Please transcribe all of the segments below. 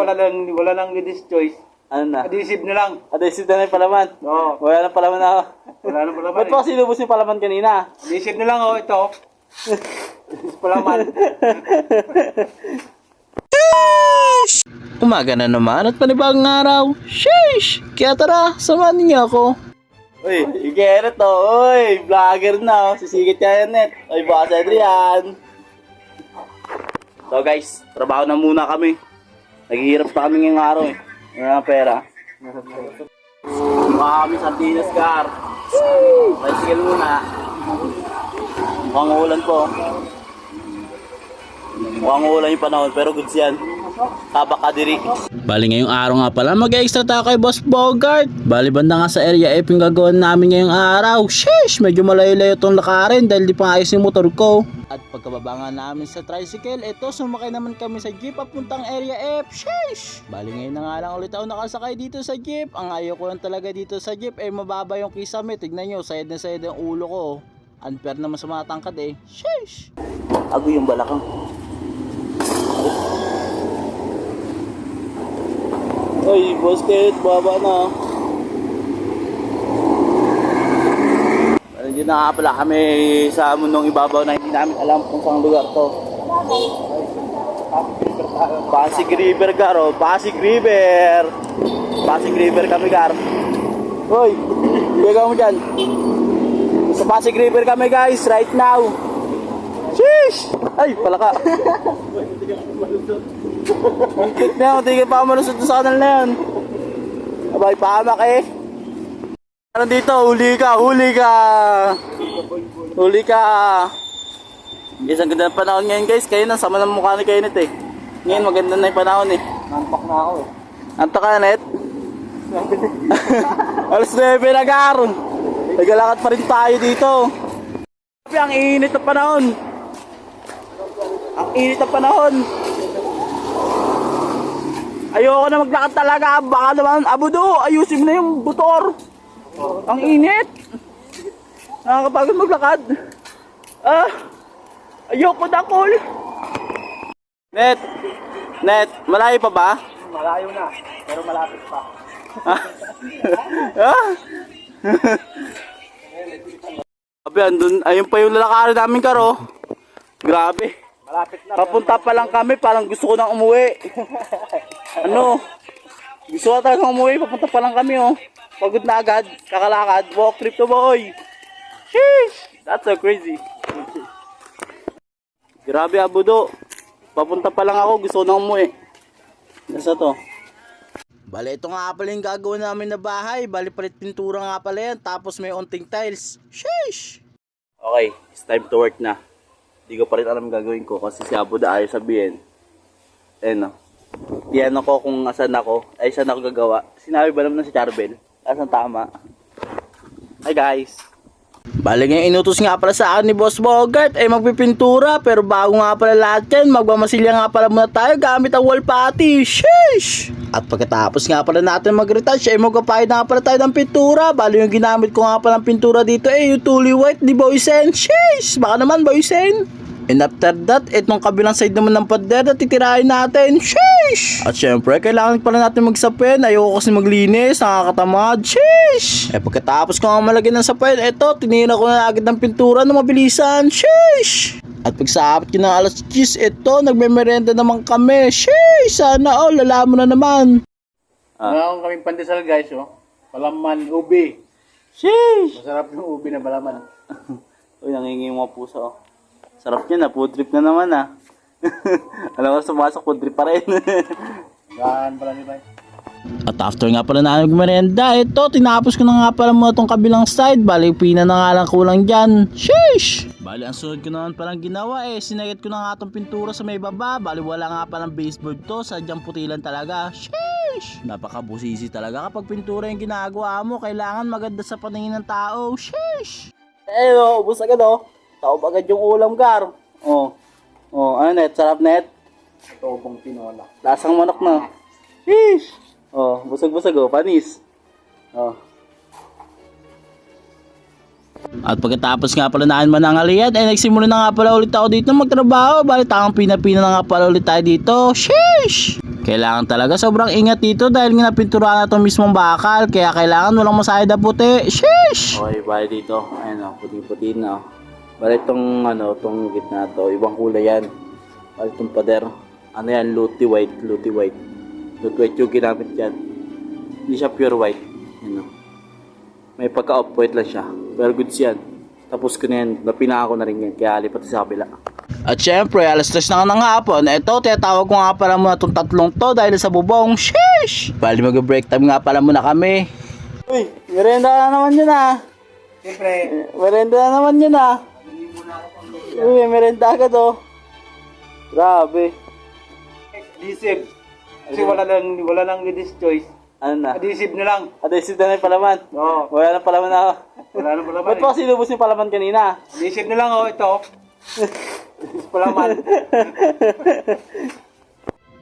wala nang ladies choice. Ano na? Adhesive na lang. Adhesive na yung palaman. Oo. Wala nang palaman na ako. Wala nang palaman. Ba't pa kasi lubos yung palaman kanina? Adhesive na lang oh, ito. Adhesive palaman. Umaga na naman at panibagong araw. Sheesh! Kaya tara, samahan niyo ako. Uy, i-get to. Uy, vlogger na. Sisigit ka yan, net. Uy, Boss Adrian. So guys, trabaho na muna kami. Naghihirap pa kami ngayong araw eh. Wala na pera. Mukha kami sa Sardinas car. Bicycle muna. Mukhang ulan po. Mukhang ulan yung panahon pero goods yan. Tabak ka diri. Bali ngayong araw nga pala mag-extra tayo kay Boss Bogart. Bali banda nga sa area F yung gagawin namin ngayong araw. Sheesh! Medyo malayo-layo itong lakarin dahil di pa ayos yung motor ko. At pagkababa nga namin sa tricycle, eto sumakay naman kami sa jeep papuntang area F. Sheesh! Bali ngayon na nga lang ulit ako nakasakay dito sa jeep. Ang ayaw ko lang talaga dito sa jeep ay mababa yung kisame. Tignan nyo, sayad na sayad yung ulo ko. Unfair naman sa mga tangkad eh. Sheesh! Ago yung balakang. Oy, boss Kate, baba na. Yun na nga pala kami sa mundong ibabaw na hindi namin alam kung saan lugar to. Pasig River, Garo. Pasig River. Pasig River kami, Gar. Hoy, bigaw mo dyan. Sa Pasig River kami, guys, right now. Sheesh! Ay, palaka. Muntik na, hindi ka pa malusot sa kanal na yan. Abay, pahamak eh. Ano dito? Huli ka, huli ka. Huli ka. Guys, ang ganda ng panahon ngayon guys. Kayo na, sama ng mukha ni Kenneth eh. Ngayon maganda na yung panahon eh. Nampak na ako eh. Anto ka, Net? Alas 9 na, Gar. Naglalakad pa rin tayo dito. Ang init ng panahon. Ang init ng panahon. Ayoko na maglakad talaga. Baka naman, abudo, ayusin mo na yung motor. Ang init. Nakakapagod maglakad. Ayoko na, Col. Net, malayo pa ba? Malayo na, pero malapit pa. Grabe, andun, ayun pa yung lalakarin namin, Karo. Grabe. Malapit na. Papunta pa lang kami, parang gusto ko nang umuwi. Ano? Gusto ko talagang umuwi, papunta pa lang kami, oh. Pagod na agad, kakalakad, walk trip to boy. Sheesh! That's so crazy. Grabe, abudo. Papunta pa lang ako, gusto ko nang umuwi. Nasa to? Bale, ito nga pala yung gagawin namin na bahay. Bale, palit pintura nga pala yan, tapos may onting tiles. Sheesh! Okay, it's time to work na. Hindi ko pa rin alam gagawin ko kasi si Abuda ayaw sabihin. Ayun, no. Tiyan ako kung asan ako, ay saan ako gagawa. Sinabi ba naman na si Charbel? Asan tama? Hi guys! Bale ngayon inutos nga pala sa akin ni Boss Bogart ay magpipintura pero bago nga pala lahat yan, magmamasilya nga pala muna tayo gamit ang wall putty. Sheesh! At pagkatapos nga pala natin mag-retouch ay magpapahid na nga pala tayo ng pintura. Bale yung ginamit ko nga pala ng pintura dito ay yung Tully White ni Boysen. Sheesh! Baka naman Boysen! And after that, itong kabilang side naman ng pader na titirahin natin. Sheesh! At syempre, kailangan pala natin magsapin. Ayoko kasi maglinis, nakakatamad. Sheesh! Pagkatapos ko nga malagyan ng sapin, eto, tinira ko na agad ng pintura na mabilisan. Sheesh! At pagsaabot ko ng alas 10, eto, nagmemerenda naman kami. Sheesh! Sana all, lalaman na naman. Meron kaming pandesal guys, oh. Palaman, ubi. Sheesh! Masarap yung ubi na palaman. Uy, nangingi yung mga puso, oh. Sarap niya na, food trip na naman ah. Alam ko, sumasok food trip pa rin. Gaan pala ni Bay. At after nga pala na nagmerenda, ito, tinapos ko na nga pala muna itong kabilang side. Bali, pina na nga lang kulang dyan. Sheesh! Bali, ang sunod ko naman palang ginawa sinayat ko na nga itong pintura sa may baba. Bali, wala nga palang baseboard to, sadyang putilan talaga. Sheesh! Napakabusisi talaga kapag pintura yung ginagawa mo. Kailangan maganda sa paningin ng tao. Sheesh! Ubus agad oh. Taob agad yung ulam, Gar. Oh, ano Net? Sarap, Net? Ito pong tinola. Lasang manok na. Sheesh! Oh, busog-busog oh, panis. Oh. At pagkatapos nga pala naan manangalian, nagsimula na nga pala ulit ako dito magtrabaho. Bali, takang pina-pina na nga pala ulit tayo dito. Sheesh! Kailangan talaga sobrang ingat dito dahil nga napinturahan na itong mismong bakal. Kaya kailangan walang masayad na puti. Sheesh! Okay, bali dito. Ayan o, puti-puti na. Bali itong itong gitna to, ibang kulay yan. Bali itong pader. Ano yan, luty white. Luty white yung ginamit yan. Hindi siya pure white. Ayan o. May pagka off-white lang siya. Pero goods yan. Tapos ko na yan, napinaka ko na rin yan. Kaya lipat sa kabila. At syempre, alas 3 na nga ng hapon. Ito, tinatawag ko nga pala muna itong tatlong to dahil sa bubong. Sheesh! Bali mag-break time nga pala muna kami. Uy, merenda na naman yun ah. Siyempre, Merenda na naman yun ah. Uy, may merenda agad oh. Grabe. adhesive. Kasi wala nang ladies choice. Ano na? Adhesive na lang. Adhesive na yung palaman. Oo. Wala na palaman ako. Wala nang palaman. Ba't pa kasi lubos yung palaman kanina? Adhesive na lang oh, ito. Palaman.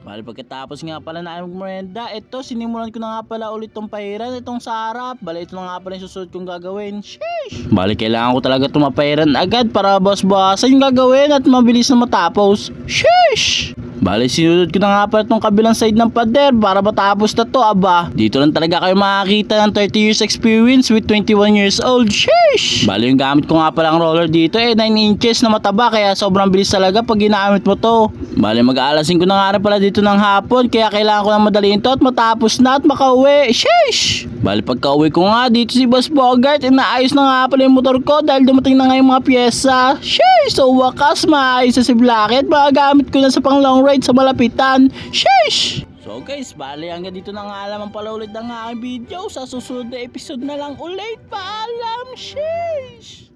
Bali pagkatapos nga pala na magmerienda, ito sinimulan ko na nga pala ulit tong pahiran, itong sarap. Bali ito na nga pala yung susunod kong gagawin. Sheesh! Bali kailangan ko talaga itong mapahiran agad para bas-basan yung gagawin at mabilis na matapos. Sheesh! Bali sinunod ko na nga pala itong kabilang side ng pader para matapos na to, aba. Dito lang talaga kayo makakita ng 30 years experience with 21 years old. Sheesh! Bali yung gamit ko nga pala ang roller dito 9 inches na mataba kaya sobrang bilis talaga pag ginamit mo to. Bali mag-aalasin ko na nga rin pala dito ng hapon kaya kailangan ko na madaliin to at matapos na at makauwi. Sheesh! Bali pagka-uwi ko nga dito si Boss Bogart, inaayos na nga pala yung motor ko dahil dumating na nga yung mga pyesa. Sheesh! So wakas maayos na si Blackhead, magagamit ko na sa pang long ride sa malapitan. Sheesh! So guys, bali hanggang dito na nga alam ang palaulit ng aking video. Sa susunod na episode na lang ulit. Paalam! Sheesh!